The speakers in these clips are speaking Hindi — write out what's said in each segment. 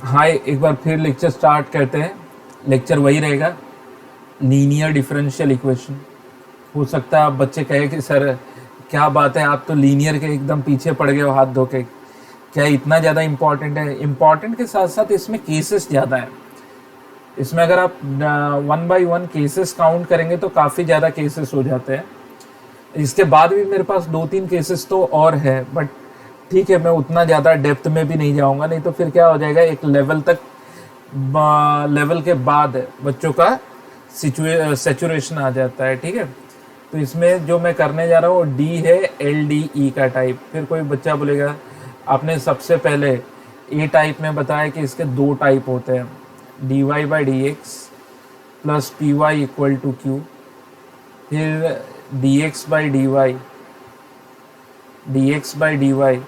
हाय, एक बार फिर लेक्चर स्टार्ट करते हैं। लेक्चर वही रहेगा, लीनियर डिफरेंशियल इक्वेशन। हो सकता है आप बच्चे कहे कि सर क्या बात है, आप तो लीनियर के एकदम पीछे पड़ गए हो हाथ धो के। क्या इतना ज़्यादा इम्पॉर्टेंट है? इम्पॉर्टेंट के साथ साथ इसमें केसेस ज़्यादा है। इसमें अगर आप one by one cases count करेंगे तो काफ़ी ज़्यादा केसेस हो जाते हैं। इसके बाद भी मेरे पास दो तीन केसेस तो और है, बट ठीक है, मैं उतना ज़्यादा डेप्थ में भी नहीं जाऊंगा, नहीं तो फिर क्या हो जाएगा, एक लेवल तक, लेवल के बाद बच्चों का सेचुरेशन आ जाता है। ठीक है, तो इसमें जो मैं करने जा रहा हूँ डी है एल डी ई का टाइप। फिर कोई बच्चा बोलेगा आपने सबसे पहले ए टाइप में बताया कि इसके दो टाइप होते हैं, d Y by D x plus p y equal to q. फिर d x by d y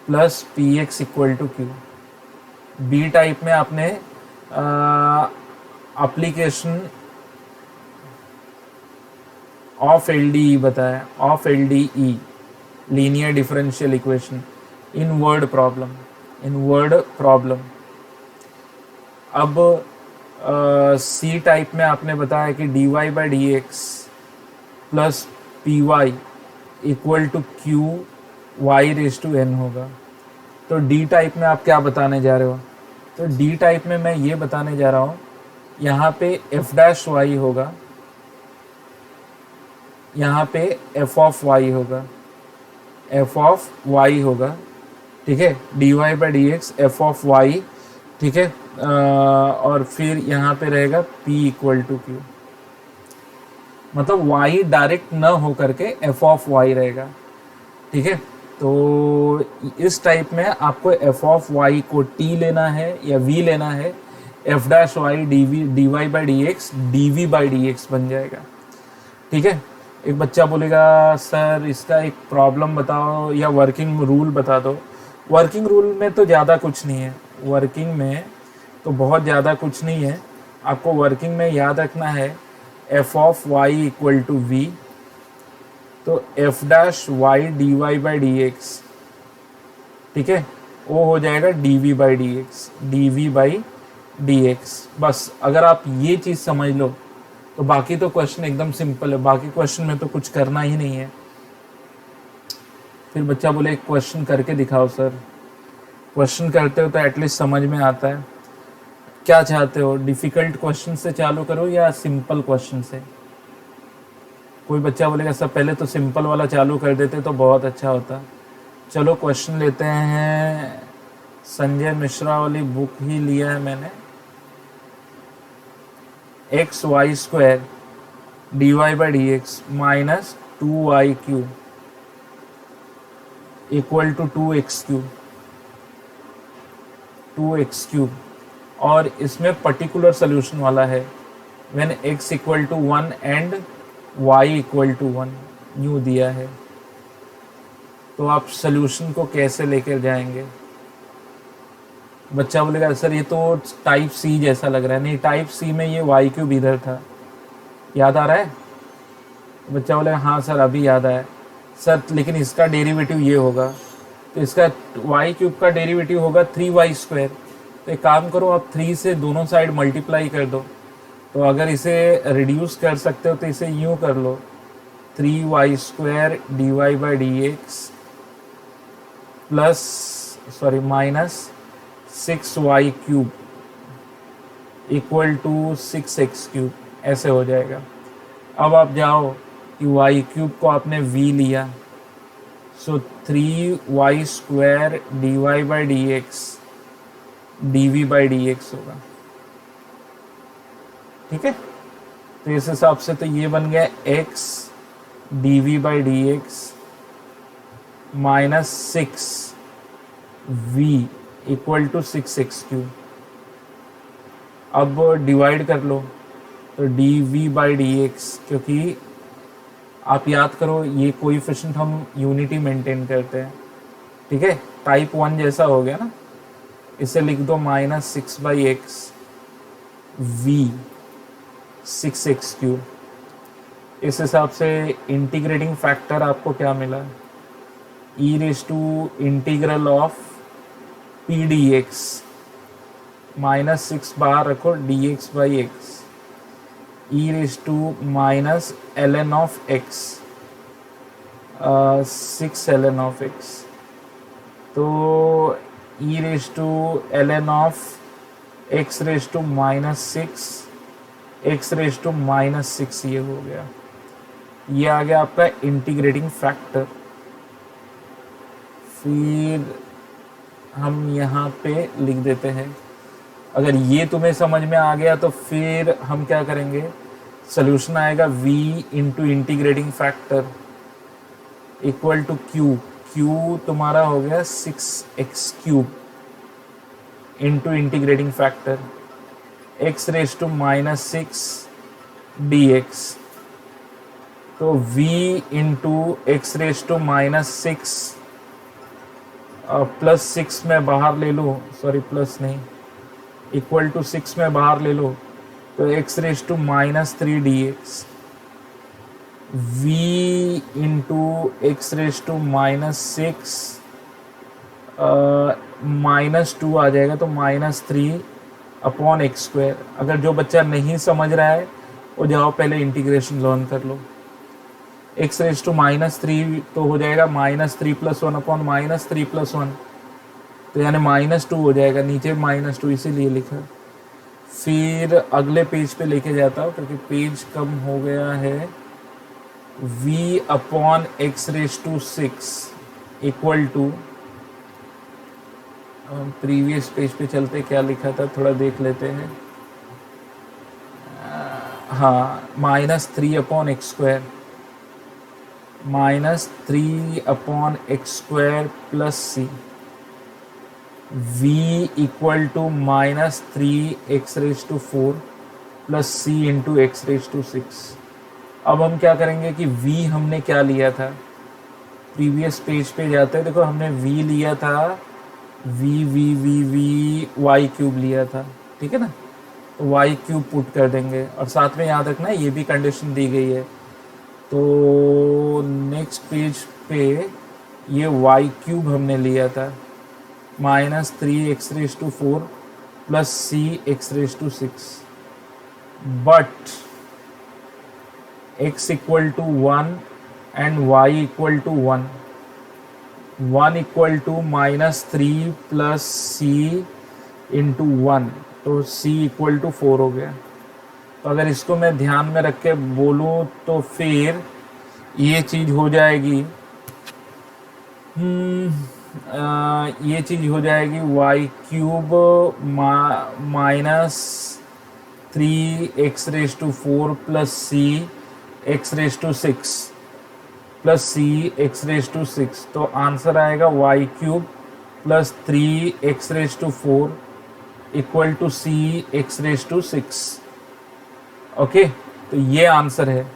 plus p x equal to q. B type में आपने application of L D E बताया, of L D E linear differential equation in word problem. अब सी टाइप में आपने बताया कि d Y by D x plus p y equal to q y raise to n होगा। तो डी टाइप में आप क्या बताने जा रहे हो? तो डी टाइप में मैं ये बताने जा रहा हूँ, यहाँ पे एफ डैश वाई होगा, यहाँ पे एफ ऑफ वाई होगा, एफ ऑफ वाई होगा। ठीक है, D Y by D X F of Y. ठीक है, और फिर यहाँ पे रहेगा p इक्वल टू क्यू, मतलब y डायरेक्ट न हो करके एफ ऑफ वाई रहेगा। ठीक है, तो इस टाइप में आपको एफ ऑफ वाई को t लेना है या v लेना है, F dash Y D Y by D x D we by D X बन जाएगा। ठीक है, एक बच्चा बोलेगा सर इसका एक प्रॉब्लम बताओ या वर्किंग रूल बता दो। वर्किंग रूल में तो ज़्यादा कुछ नहीं है, वर्किंग में तो बहुत ज़्यादा कुछ नहीं है। आपको वर्किंग में याद रखना है f of y equal to v, तो f dash Y D Y by D x, ठीक है, वो हो जाएगा d we by D x, D we by D x. बस अगर आप ये चीज़ समझ लो तो बाकी तो क्वेश्चन एकदम सिंपल है, बाकी क्वेश्चन में तो कुछ करना ही नहीं है। फिर बच्चा बोले एक क्वेश्चन करके दिखाओ सर। क्वेश्चन करते हो तो एटलीस्ट समझ में आता है। क्या चाहते हो, डिफ़िकल्ट क्वेश्चन से चालू करो या सिंपल क्वेश्चन से? कोई बच्चा बोलेगा सर पहले तो सिंपल वाला चालू कर देते तो बहुत अच्छा होता। चलो क्वेश्चन लेते हैं, संजय मिश्रा वाली बुक ही लिया है मैंने। X Y square D Y by D X minus 2y cube equal to 2x cube, और इसमें पर्टिकुलर सोल्यूशन वाला है when x equal to 1 and y equal to 1 न्यू दिया है। तो आप सोल्यूशन को कैसे लेकर जाएंगे? बच्चा बोलेगा सर ये तो टाइप सी जैसा लग रहा है। नहीं, टाइप सी में ये y क्यूब इधर था, याद आ रहा है? बच्चा बोलेगा हाँ सर अभी याद आया सर, लेकिन इसका डेरिवेटिव ये होगा, तो इसका y क्यूब का डेरिवेटिव होगा 3y स्क्वायर। तो एक काम करो, आप 3 से दोनों साइड मल्टीप्लाई कर दो। तो अगर इसे रिड्यूस कर सकते हो तो इसे यूँ कर लो, 3y square D Y by D x plus minus 6y cube equal to 6x cube, ऐसे हो जाएगा। अब आप जाओ कि y क्यूब को आपने v लिया, so 3y square D Y by D x D we by D X होगा। ठीक है, तो इस हिसाब से तो ये बन गया x D we by D X minus 6v equal to 6x cube. अब डिवाइड कर लो, तो D we by D X, क्योंकि आप याद करो ये कोएफिशिएंट हम यूनिटी मेंटेन करते हैं। ठीक है, टाइप 1 जैसा हो गया ना, इसे लिख दो minus 6 by x v 6x cube. इस हिसाब से इंटीग्रेटिंग फैक्टर आपको क्या मिला, e raise to integral of p d x -6 बाहर रखो, dx by x E raise to minus ln of x, 6 ln of x, तो e raise to ln of x raise to -6 x raise to -6 ये हो गया। ये आ गया आपका इंटीग्रेटिंग फैक्टर। फिर हम यहाँ पे लिख देते हैं। अगर ये तुम्हें समझ में आ गया तो फिर हम क्या करेंगे, सोल्यूशन आएगा v into integrating factor equal to q। q तुम्हारा हो गया 6x³ into integrating factor x raise to -6 dx, तो v into X raise to -6 plus 6 में बाहर ले लो, सॉरी प्लस नहीं, इक्वल टू 6 में बाहर ले लो, तो x raise to -3 dx, v into X raise to -6 -2 आ जाएगा, तो -3 अपॉन x²। अगर जो बच्चा नहीं समझ रहा है वो जाओ पहले इंटीग्रेशन लर्न कर लो। x रेज टू -3 तो हो जाएगा -3 + 1 अपॉन -3 + 1, तो यानी -2 हो जाएगा, नीचे -2 इसीलिए लिखा। फिर अगले पेज पे लेके जाता हूँ क्योंकि पेज कम हो गया है। v upon X raise to 6 equal to, previous page पे चलते क्या लिखा था थोड़ा देख लेते हैं। हाँ, -3 upon x² -3 upon x² plus c, v equal to -3 x raise to 4 plus c into X raise to 6। अब हम क्या करेंगे कि v हमने क्या लिया था, प्रीवियस पेज पे जाते हैं, देखो हमने v लिया था, y³ लिया था, ठीक है ना, तो y³ पुट कर देंगे। और साथ में याद रखना ये भी कंडीशन दी गई है, तो नेक्स्ट पेज पे ये y³ हमने लिया था, -3 x raise to 4 plus c x raise to 6, but x equal to 1 and y equal to 1, 1 equal to -3 plus c into 1, तो c इक्वल टू 4 हो गया। तो अगर इसको मैं ध्यान में रख के बोलूँ तो फिर ये चीज़ हो जाएगी, ये चीज़ हो जाएगी y³ -3 x raise to 4 plus c x raise to 6 plus c x raise to 6, तो आंसर आएगा y³ plus 3 x raise to 4 equal to c x raise to 6। Okay, तो ये आंसर है,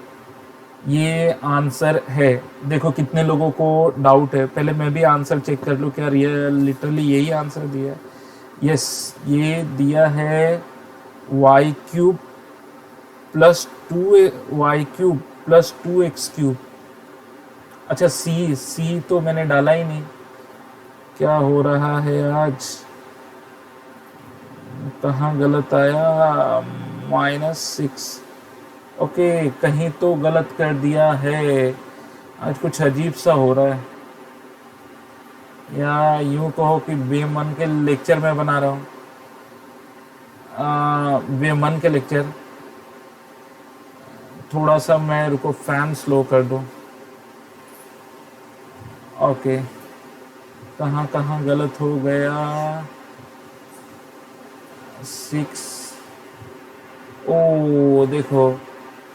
ये आंसर है। देखो कितने लोगों को डाउट है, पहले मैं भी आंसर चेक कर लूँ क्या लिटरली यही आंसर दिया है। यस, ये दिया है y³ plus 2y³ plus 2x³। अच्छा, c तो मैंने डाला ही नहीं, क्या हो रहा है आज, कहाँ गलत आया, -6। ओके, कहीं तो गलत कर दिया है, आज कुछ अजीब सा हो रहा है, या यूं कहो कि बेमन के लेक्चर में बना रहा हूँ, बेमन के लेक्चर। थोड़ा सा मैं रुको, फैन स्लो कर दूँ। ओके, कहाँ कहाँ गलत हो गया, 6। ओ देखो,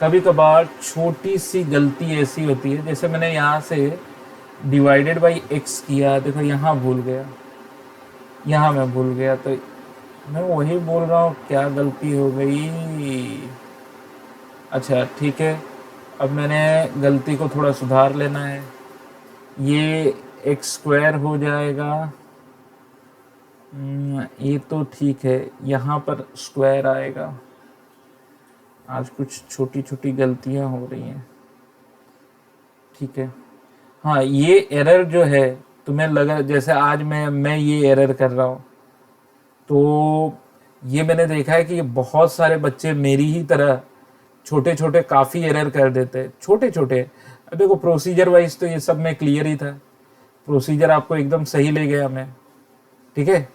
कभी कभार छोटी सी गलती ऐसी होती है, जैसे मैंने यहाँ से डिवाइडेड बाई x किया, देखो यहाँ भूल गया, यहाँ मैं भूल गया, तो मैं वही बोल रहा हूँ क्या गलती हो गई। अच्छा ठीक है, अब मैंने गलती को थोड़ा सुधार लेना है, ये x² हो जाएगा, ये तो ठीक है, यहाँ पर स्क्वायर आएगा। आज कुछ छोटी छोटी गलतियाँ हो रही हैं, ठीक है। हाँ, ये एरर जो है तुम्हें लगा जैसे आज मैं ये एरर कर रहा हूँ, तो ये मैंने देखा है कि ये बहुत सारे बच्चे मेरी ही तरह छोटे छोटे काफ़ी एरर कर देते हैं, छोटे छोटे। अब देखो प्रोसीजर वाइज तो ये सब में क्लियर ही था, प्रोसीजर आपको एकदम सही ले गया मैं, ठीक है।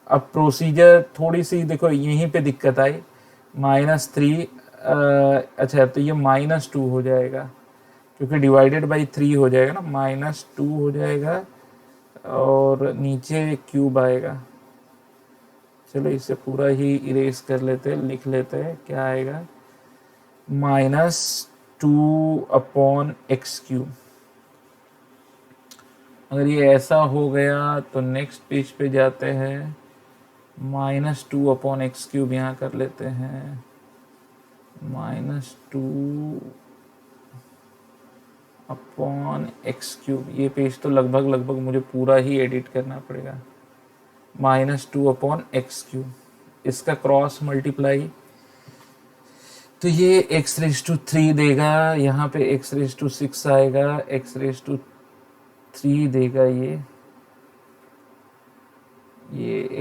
अब प्रोसीजर थोड़ी सी देखो यहीं पे दिक्कत आई, -3, अच्छा तो ये -2 हो जाएगा क्योंकि डिवाइडेड बाई 3 हो जाएगा ना, -2 हो जाएगा और नीचे क्यूब आएगा। चलो इसे पूरा ही इरेज कर लेते हैं, लिख लेते हैं, क्या आएगा, -2/x³। अगर ये ऐसा हो गया तो नेक्स्ट पेज पे जाते हैं, -2/x³ यहाँ कर लेते हैं, -2/x³। ये पेज तो लगभग लगभग मुझे पूरा ही एडिट करना पड़ेगा, -2/x³। इसका क्रॉस मल्टीप्लाई तो ये x⁻³ देगा, यहाँ पे x⁻6 आएगा, x⁻³ देगा, ये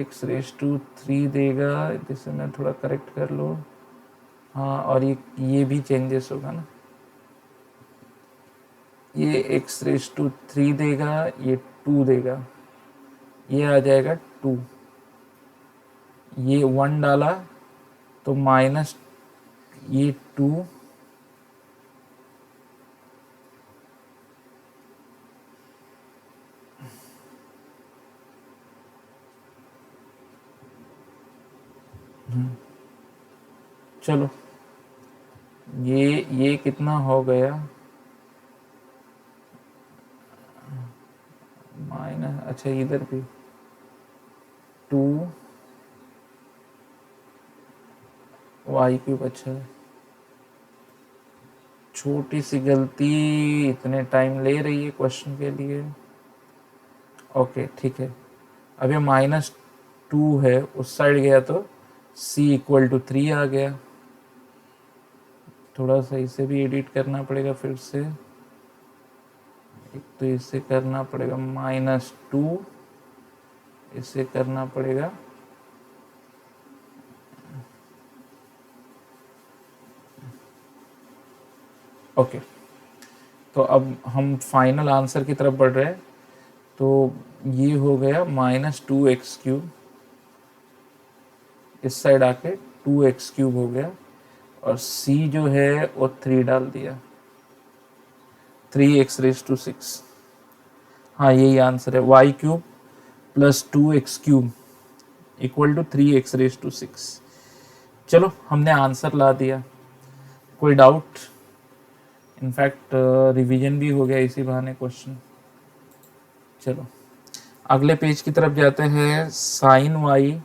x⁻³ देगा। जिसे मैं थोड़ा करेक्ट कर लूँ, हाँ, और ये भी चेंजेस होगा ना, ये x⁻³ देगा, ये 2 देगा, ये आ जाएगा 2, ये 1 डाला तो माइनस ये 2, चलो ये कितना हो गया, माइनस, अच्छा इधर भी 2y³। अच्छा छोटी सी गलती इतने टाइम ले रही है क्वेश्चन के लिए। ओके ठीक है, अब ये -2 है, उस साइड गया तो c=3 आ गया। थोड़ा सा इसे भी एडिट करना पड़ेगा फिर से, एक तो इसे करना पड़ेगा -2, इसे करना पड़ेगा ओके। तो अब हम फाइनल आंसर की तरफ बढ़ रहे हैं, तो ये हो गया -2x³, इस साइड आके 2x³ हो गया, और c जो है वो 3 डाल दिया, 3x⁻6। हाँ यही आंसर है, y³ + 2x³ = 3x⁻6। चलो हमने आंसर ला दिया, कोई डाउट? इनफैक्ट रिवीजन भी हो गया इसी बहाने क्वेश्चन। चलो अगले पेज की तरफ जाते हैं, sin y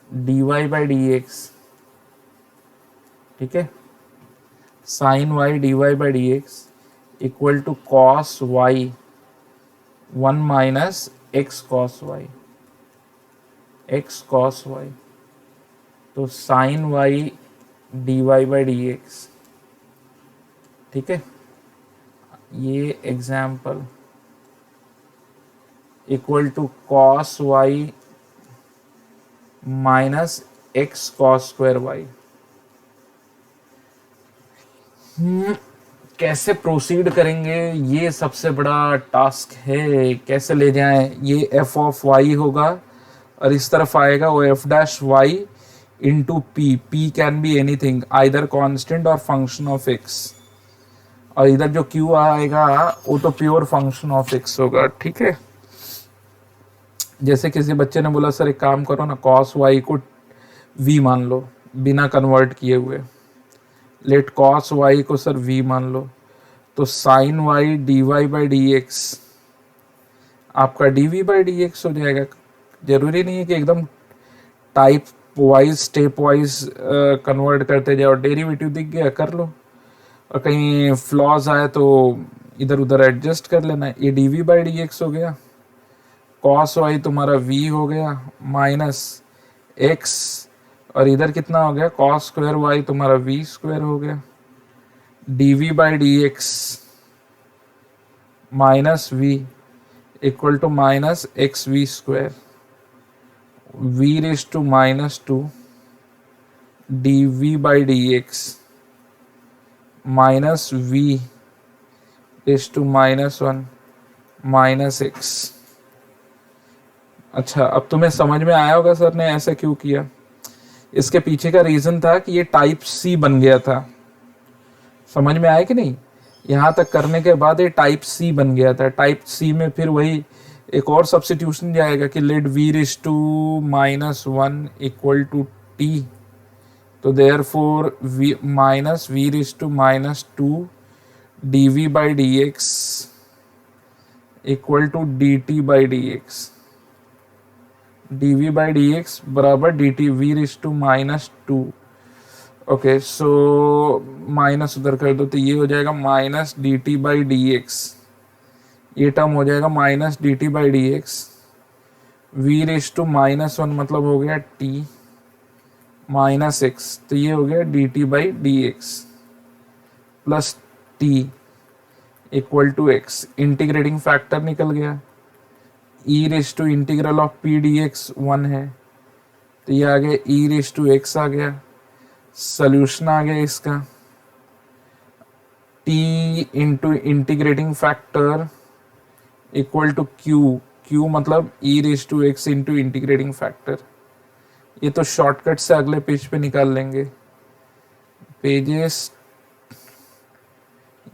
dy/dx, ठीक है, sin y dy/dx = cos y 1 - x cos y, x cos y। तो sin y dy/dx, ठीक है, ये example = cos y - x cos² y। कैसे प्रोसीड करेंगे, ये सबसे बड़ा टास्क है, कैसे ले जाएं। ये f(y) होगा और इस तरफ आएगा वो f'(y) * p can be anything, either constant और फंक्शन ऑफ x, और इधर जो q आएगा वो तो प्योर फंक्शन ऑफ x होगा, ठीक है। जैसे किसी बच्चे ने बोला सर एक काम करो ना, cos y को v मान लो बिना कन्वर्ट किए हुए, लेट cos y को सर v मान लो, तो sin y dy/dx आपका dv/dx हो जाएगा। जरूरी नहीं है कि एकदम type wise step wise convert करते जाओ, डेरिवेटिव दिख गया कर लो, और कहीं फ्लॉज आए तो इधर उधर एडजस्ट कर लेना। ये dv/dx हो गया, cos y तुम्हारा v हो गया -x, और इधर कितना हो गया, cos² y तुम्हारा v² हो गया, dv/dx -v = -xv²। V raise to -2 D we by D X minus we raise to -1 -x। अच्छा, अब तुम्हें समझ में आया होगा सर ने ऐसा क्यों किया। इसके पीछे का रीजन था कि ये टाइप सी बन गया था। समझ में आया कि नहीं। यहाँ तक करने के बाद ये टाइप सी बन गया था। टाइप सी में फिर वही एक और सब्सिट्यूशन जाएगा कि let v raise to -1 equal to t. तो therefore v minus we raise to -2 D we by D x equal to d T by D x. D we by D x बराबर d t v raise to -2। Okay, so minus उधर कर दो तो ये हो जाएगा minus D T by D x. ये टर्म हो जाएगा minus D T by D x. We raise to -1 मतलब हो गया टी माइनस एक्स, तो ये हो गया d T by D x plus T equal to x. Integrating factor निकल गया। E raise to integral of p d x 1 है, तो ये आ गया ई रेज टू एक्स आ गया। सोल्यूशन आ गया इसका t into integrating factor equal to Q मतलब e raise to x into integrating factor. ये तो शॉर्टकट से अगले पेज पे निकाल लेंगे। पेजेस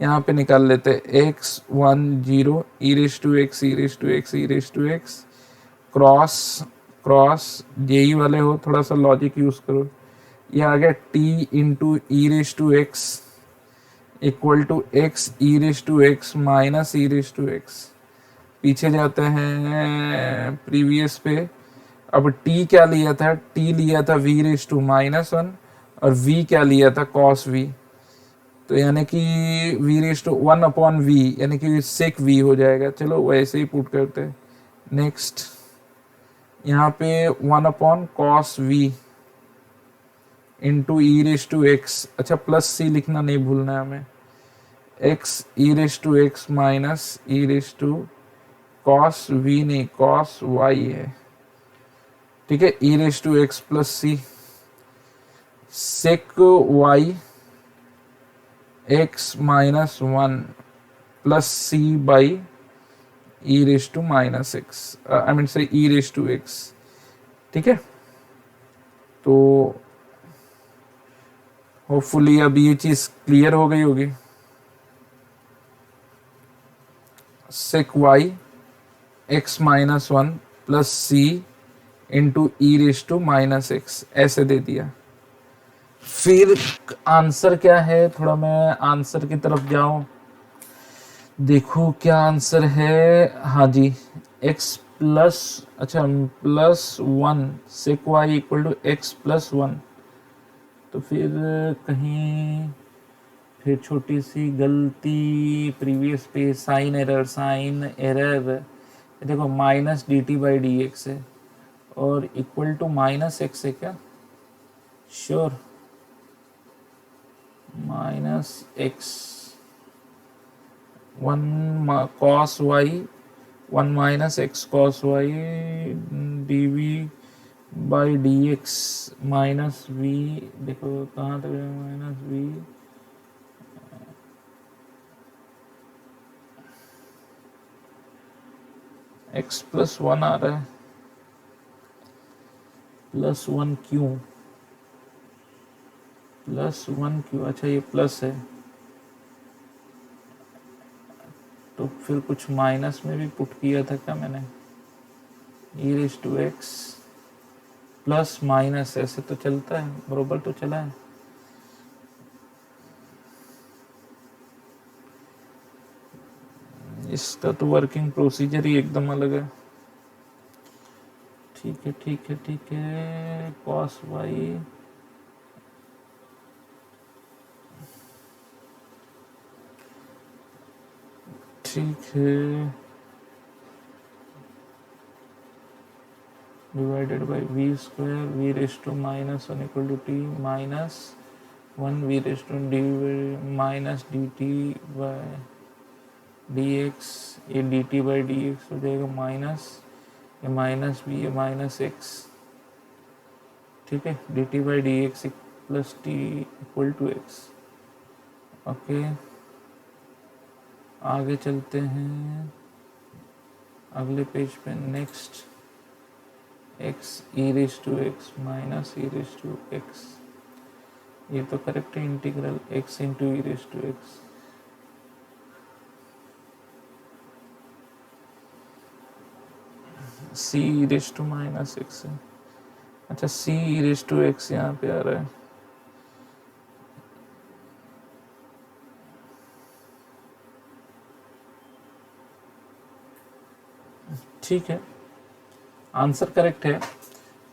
यहाँ पे निकाल लेते हैं। x10 E raise to X E raise to X E raise to X cross cross जेई वाले हो थोड़ा सा लॉजिक यूज करो। ये आ गया t into E raise to x equal to X E raise to x minus E raise to X. पीछे जाते हैं प्रीवियस पे। अब t क्या लिया था, t लिया था v रेज टू -1 और v क्या लिया था cos v। तो यानी कि v raise to 1 upon v यानी कि sec v हो जाएगा। चलो वैसे ही पुट करते हैं। नेक्स्ट यहाँ पे 1 upon cos v into E raise to x. अच्छा, प्लस सी लिखना नहीं भूलना है हमें। X E raise to x minus E raise to cos v नहीं कॉस वाई है, ठीक है। E raise to x plus c sec Y x -1 plus c by e raise to -x I mean से ई रेज टू एक्स, ठीक है। तो होपफुली अब ये चीज क्लियर हो गई होगी। Sec Y x -1 plus C into E raise to -x ऐसे दे दिया। फिर आंसर क्या है, थोड़ा मैं आंसर की तरफ जाऊं, देखो क्या आंसर है। हाँ जी, x प्लस अच्छा +1 sec Y equal to X +1। तो फिर कहीं फिर छोटी सी गलती प्रीवियस पे साइन एरर देखो minus D T by D X है और इक्वल टू -x है क्या, sure -x 1 cos y 1 -x cos y dv by D X minus V. देखो कहाँ तक माइनस वी x +1 आ रहा है। +1 क्यों, +1 क्यों, अच्छा ये प्लस है तो फिर कुछ माइनस में भी पुट किया था क्या मैंने। E raise to x plus minus ऐसे तो चलता है, बरोबर तो चला है। इसका तो वर्किंग प्रोसीजर ही एकदम अलग है। ठीक है ठीक है ठीक है, कॉस वाई ठीक है divided by v square v raise to -1 equal to t -1 v raise to d minus D T by D x. ये d T by D x हो जाएगा माइनस ये माइनस बी ये -x ठीक है, D T by D x plus T equal to X. Okay, आगे चलते हैं अगले पेज पे। Next, X E raise to x minus E raise to X, ये तो करेक्ट है। Integral X into E raise to X, C E raise to minus X है। अच्छा, C E raise to X यहाँ पे आ रहा है। ठीक है, आंसर करेक्ट है।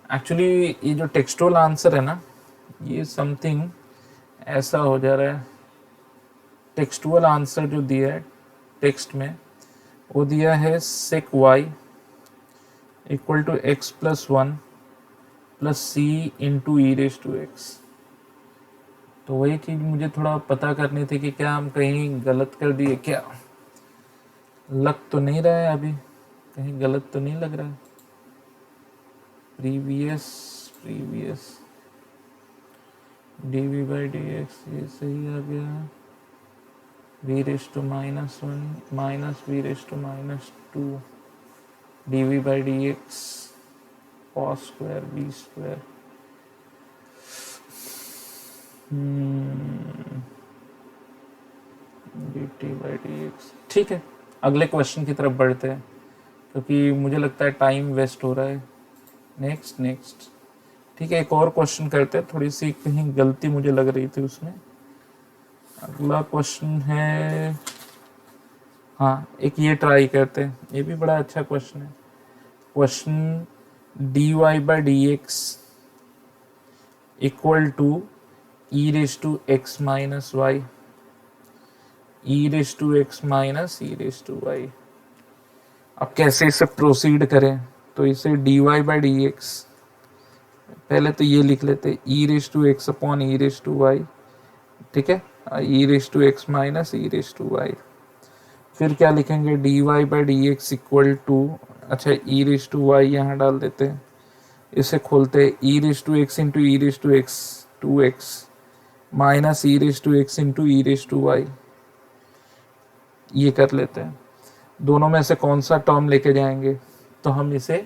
एक्चुअली ये जो टेक्सटुअल आंसर है ना, ये समथिंग ऐसा हो जा रहा है। टेक्सटुअल आंसर जो दिया है टेक्स्ट में, वो दिया है sec Y equal to x plus one plus C into E raise to x. तो वही चीज़ मुझे थोड़ा पता करनी थी कि क्या हम कहीं गलत कर दिए क्या। लग तो नहीं रहा है अभी, कहीं गलत तो नहीं लग रहा है। Previous d we by D x ये सही आ गया। V raise to minus one minus we raise to minus two d we by D x cos square b square. D T by D x. ठीक है, अगले क्वेश्चन की तरफ बढ़ते हैं क्योंकि मुझे लगता है टाइम वेस्ट हो रहा है। नेक्स्ट। ठीक है, एक और क्वेश्चन करते हैं। थोड़ी सी कहीं गलती मुझे लग रही थी उसमें। अगला क्वेश्चन है, हाँ एक ये ट्राई करते हैं, ये भी बड़ा अच्छा क्वेश्चन है। Question d Y by D x equal to e raise to x minus y, e raise to x minus E raise to y. अब कैसे इसे प्रोसीड करें, तो इसे d Y by D x, पहले तो ये लिख लेते e raise to x upon e raise to y. ठीक है, e raise to x minus E raise to y. फिर क्या लिखेंगे, d Y by D x equal to, अच्छा ई रेज टू वाई यहाँ डाल देते हैं, इसे खोलते हैं e raise to x into E raise to x to x minus E raise to x into E raise to y. ये कर लेते हैं, दोनों में से कौन सा टर्म लेके जाएंगे। तो हम इसे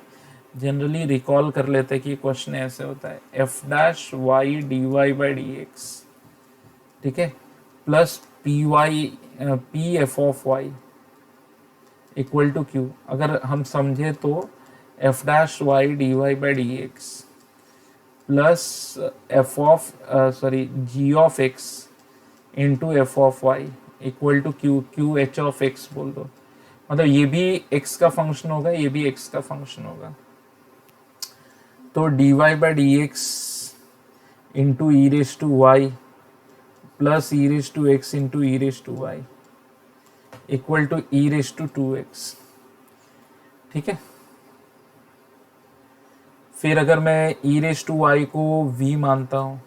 जनरली रिकॉल कर लेते हैं कि क्वेश्चन ऐसे होता है, F dash Y D Y by D x, ठीक है, plus p y p f of y equal to q. अगर हम समझे तो f dash Y D Y by D x plus f of g of x into f of y equal to q h of x बोल दो। मतलब ये भी x का फंक्शन होगा, ये भी x का फंक्शन होगा। तो d Y by D x into E raise to y plus e raise to x into E raise to y equal to e raise to two x. ठीक है, फिर अगर मैं ई रेज टू वाई को v मानता हूं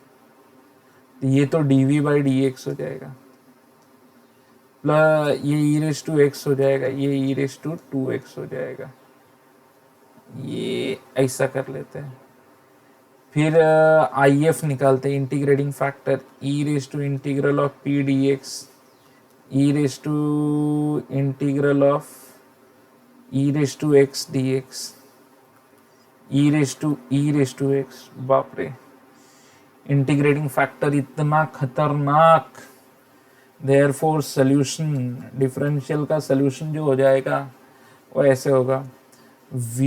तो ये तो D we by D x हो जाएगा, प्लस ये ई रेज टू एक्स हो जाएगा, ये ई रेज टू टू एक्स हो जाएगा। ये ऐसा कर लेते हैं। फिर आई एफ निकालते हैं, integrating factor e raise to integral of p d x E raise to integral of e raise to x d x E raise to x. बाप रे, इंटीग्रेटिंग फैक्टर इतना खतरनाक। देयरफॉर सॉल्यूशन, डिफरेंशियल का सॉल्यूशन जो हो जाएगा वो ऐसे होगा, v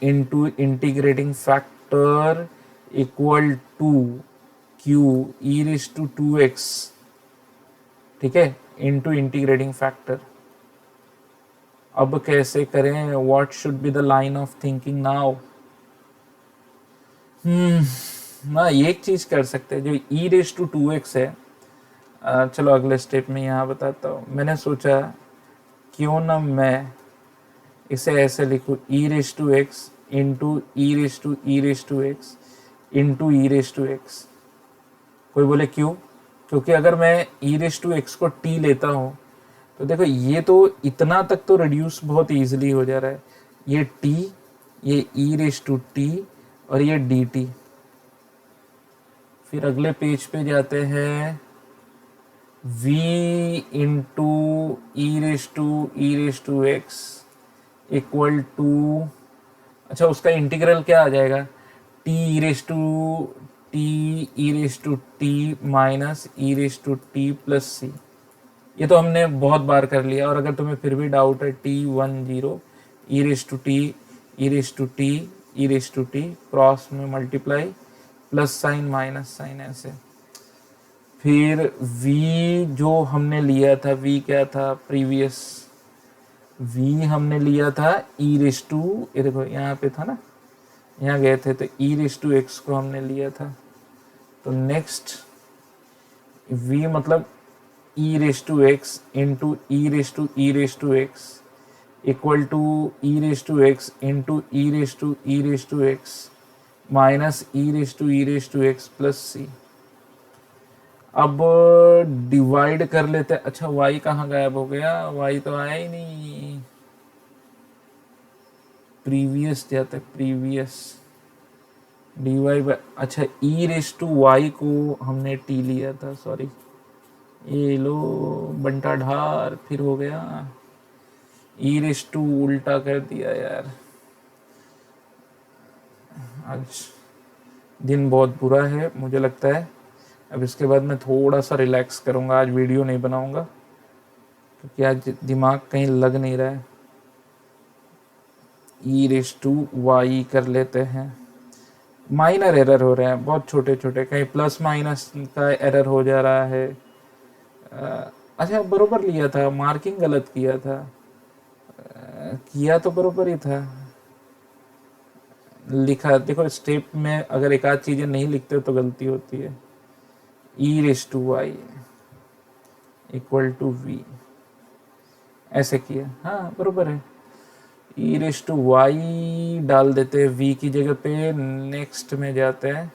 into integrating factor equal to q e raise to two x, ठीक है, इंटू इंटीग्रेटिंग फैक्टर। अब कैसे करें, what should be the line of thinking now. ना एक चीज कर सकते हैं, जो ई रेज टू टू एक्स है, चलो अगले स्टेप में यहाँ बताता हूँ। मैंने सोचा क्यों ना मैं इसे ऐसे लिखूँ, e raise to x into E raise to x into E raise to x. कोई बोले क्यों, क्योंकि अगर मैं ई रेज टू एक्स को टी लेता हूँ तो देखो ये तो इतना तक तो रिड्यूस बहुत इजीली हो जा रहा है। ये टी, ये ई रेज टू टी और ये डी टी, फिर अगले पेज पे जाते हैं, v into e raise to x equal to, अच्छा उसका इंटीग्रल क्या आ जाएगा, t e raise to t minus e raise to t plus c. ये तो हमने बहुत बार कर लिया, और अगर तुम्हें फिर भी डाउट है, t10 e raise to t e raise to t e raise to t, cross में multiply plus sign minus sign ऐसे। फिर v जो हमने लिया था, v क्या था प्रीवियस, v हमने लिया था ई रेस टू, ये देखो यहाँ पे था ना, यहाँ गए थे तो ई रेस टू एक्स को हमने लिया था। तो नेक्स्ट v मतलब e raise to x into e raise to x equal to e raise to x into e raise to x minus e raise to x plus c. अब डिवाइड कर लेते हैं। अच्छा y कहाँ गायब हो गया, y तो आया ही नहीं, प्रीवियस जाते, प्रीवियस dy बाय, अच्छा ई रेस टू वाई को हमने t लिया था, सॉरी ये लो बंटा ढार, फिर हो गया ई रेस टू उल्टा कर दिया यार। आज दिन बहुत बुरा है मुझे लगता है, अब इसके बाद मैं थोड़ा सा रिलैक्स करूंगा, आज वीडियो नहीं बनाऊंगा क्योंकि आज दिमाग कहीं लग नहीं रहा है। ई रेस टू वाई कर लेते हैं, माइनर एरर हो रहे हैं बहुत छोटे छोटे, कहीं प्लस माइनस का एरर हो जा रहा है। अच्छा बरोबर लिया था, मार्किंग गलत किया था, किया तो बरोबर ही था, लिखा देखो स्टेप में अगर एक आध चीजें नहीं लिखते तो गलती होती है। E raise to y equal to v ऐसे किया, हाँ बरोबर है। ई रेस टू वाई डाल देते हैं वी की जगह पे, नेक्स्ट में जाते हैं,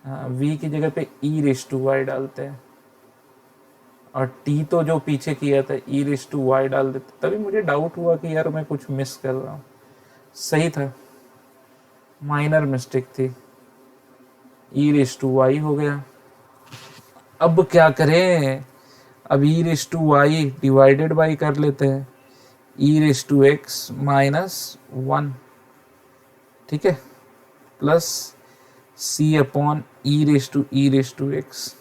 हाँ वी की जगह पे ई रेस टू वाई डालते हैं, और टी तो जो पीछे किया था ई रेस टू वाई डाल देते। तभी मुझे डाउट हुआ कि यार मैं कुछ मिस कर रहा हूँ, सही था, माइनर मिस्टेक थी, ई रेस टू वाई हो गया। अब क्या करें, अब e raise to y divided by कर लेते हैं e raise to x minus 1, ठीक है, plus c upon e raise to x.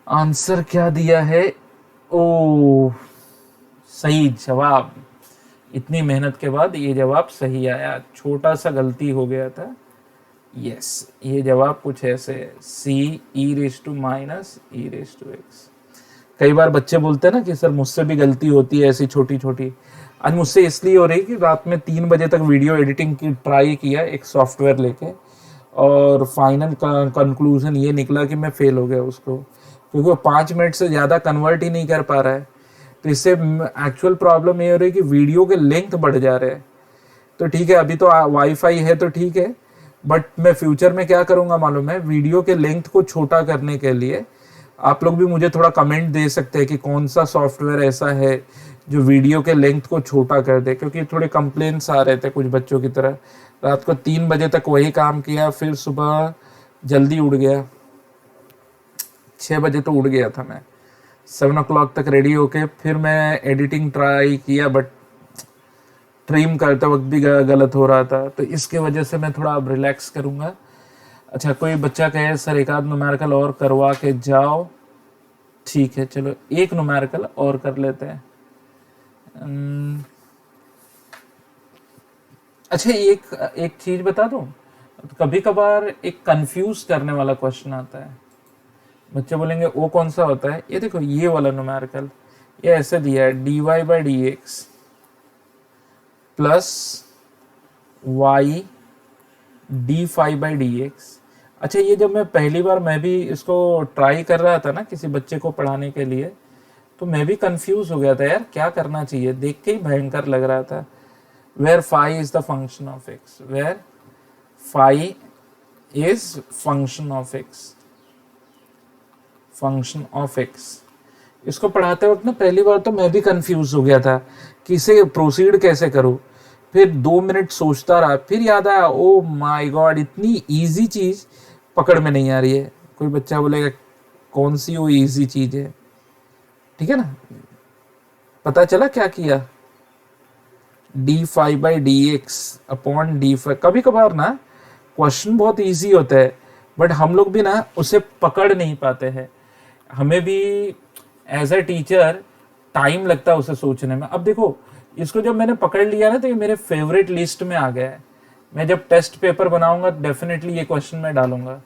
Answer क्या दिया है, ओ सही जवाब, इतनी मेहनत के बाद ये जवाब सही आया, छोटा सा गलती हो गया था। यस ये जवाब कुछ ऐसे है, c e raise to minus e raise to x. कई बार बच्चे बोलते हैं ना कि सर मुझसे भी गलती होती है ऐसी छोटी छोटी, आज मुझसे इसलिए हो रही कि रात में 3 बजे तक वीडियो एडिटिंग की ट्राई किया एक सॉफ्टवेयर लेके, और फाइनल कंक्लूजन ये निकला कि मैं फेल हो गया उसको, क्योंकि वो 5 मिनट से ज़्यादा कन्वर्ट ही नहीं कर पा रहा है। तो इससे एक्चुअल प्रॉब्लम ये हो रही है कि वीडियो के लेंथ बढ़ जा रहे हैं। तो ठीक है अभी तो वाईफाई है तो ठीक है, बट मैं फ्यूचर में क्या करूँगा मालूम है, वीडियो के लेंथ को छोटा करने के लिए आप लोग भी मुझे थोड़ा कमेंट दे सकते हैं कि कौन सा सॉफ्टवेयर ऐसा है जो वीडियो के लेंथ को छोटा कर दे, क्योंकि थोड़े कंप्लेंट्स आ रहे थे कुछ बच्चों की तरह। रात को 3 बजे तक वही काम किया, फिर सुबह जल्दी उठ गया, 6 बजे तो उठ गया था मैं, 7 o'clock तक रेडी होके फिर मैं एडिटिंग ट्राई किया, बट ट्रिम करते वक्त भी गलत हो रहा था। तो इसके वजह से मैं थोड़ा अब रिलैक्स करूँगा। अच्छा कोई बच्चा कहे सर एक आध न्यूमेरिकल और करवा के जाओ, ठीक है चलो एक न्यूमेरिकल और कर लेते हैं। अच्छा एक चीज बता दूं, कभी कभार एक कंफ्यूज करने वाला क्वेश्चन आता है, बच्चे बोलेंगे वो कौन सा होता है, ये देखो ये वाला न्यूमेरिकल, ये ऐसे दिया है dy by D x plus y d five by D x. अच्छा ये जब मैं भी इसको ट्राई कर रहा था ना किसी बच्चे को पढ़ाने के लिए, तो मैं भी कंफ्यूज हो गया था यार क्या करना चाहिए, देख के ही भयंकर लग रहा था। Where phi is the function of x, where phi is function of x, function of x. इसको पढ़ाते वक्त ना पहली बार तो मैं भी कंफ्यूज हो गया था कि इसे प्रोसीड कैसे करूं, फिर 2 मिनट सोचता रहा, फिर याद आया ओ माय गॉड इतनी इजी चीज पकड़ में नहीं आ रही है, कोई बच्चा बोलेगा कौन सी वो इजी चीज है, ठीक है ना। पता चला क्या किया, d5/dx अपॉन d5। कभी कभार ना क्वेश्चन बहुत इजी होता है, बट हम लोग भी ना उसे पकड़ नहीं पाते हैं, हमें भी एज अ टीचर टाइम लगता है उसे सोचने में। अब देखो, इसको जब मैंने पकड़ लिया ना तो ये मेरे फेवरेट लिस्ट में आ गया है। मैं जब टेस्ट पेपर बनाऊंगा डेफिनेटली ये क्वेश्चन मैं डालूंगा,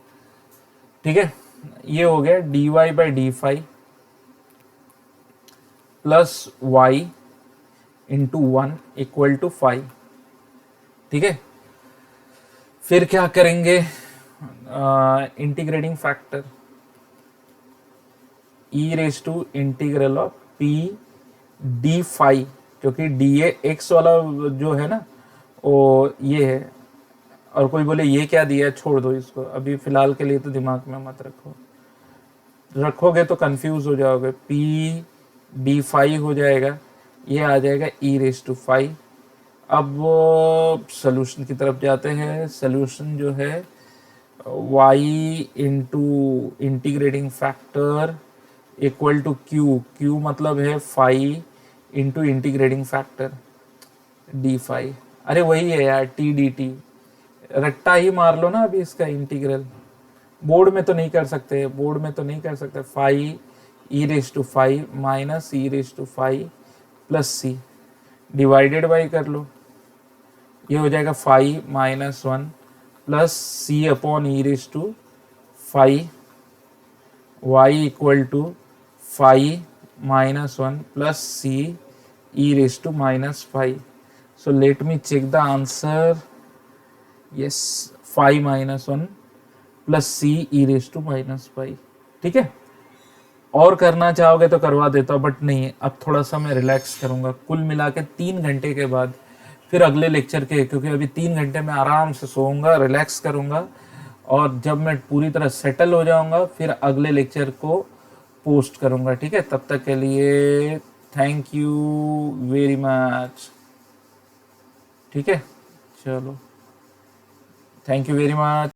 ठीक है। ये हो गया dy/d5 plus y into 1 equal to 5, ठीक है। फिर क्या करेंगे, integrating factor e raise to integral of p d5, क्योंकि डी एक्स वाला जो है ना वो ये है, और कोई बोले ये क्या दिया है, छोड़ दो इसको अभी फिलहाल के लिए, तो दिमाग में मत रखो, रखोगे तो कंफ्यूज हो जाओगे। पी d5 हो जाएगा, ये आ जाएगा ई रेस टू 5। अब वो सोल्यूशन की तरफ जाते हैं। सोल्यूशन जो है y into integrating factor equal to Q मतलब है 5 इंटू इंटीग्रेटिंग फैक्टर d5। अरे वही है यार, टी डी टी, रट्टा ही मार लो ना अभी इसका इंटीग्रल। बोर्ड में तो नहीं कर सकते, बोर्ड में तो नहीं कर सकते। 5 e raise to 5 minus e raise to 5 plus c, divided by कर लो, ये हो जाएगा 5 minus 1 plus c upon e raise to 5, y equal to 5 minus 1 plus c e raise to minus 5। So let me check the answer. Yes, 5 minus 1 plus c e raise to minus 5, ठीक है। और करना चाहोगे तो करवा देता हूँ, बट नहीं, अब थोड़ा सा मैं रिलैक्स करूंगा। कुल मिला के 3 घंटे के बाद फिर अगले लेक्चर के, क्योंकि अभी 3 घंटे में आराम से सोऊंगा, रिलैक्स करूंगा, और जब मैं पूरी तरह सेटल हो जाऊंगा फिर अगले लेक्चर को पोस्ट करूंगा, ठीक है। तब तक के लिए थैंक यू वेरी मच, ठीक है। चलो, थैंक यू वेरी मच।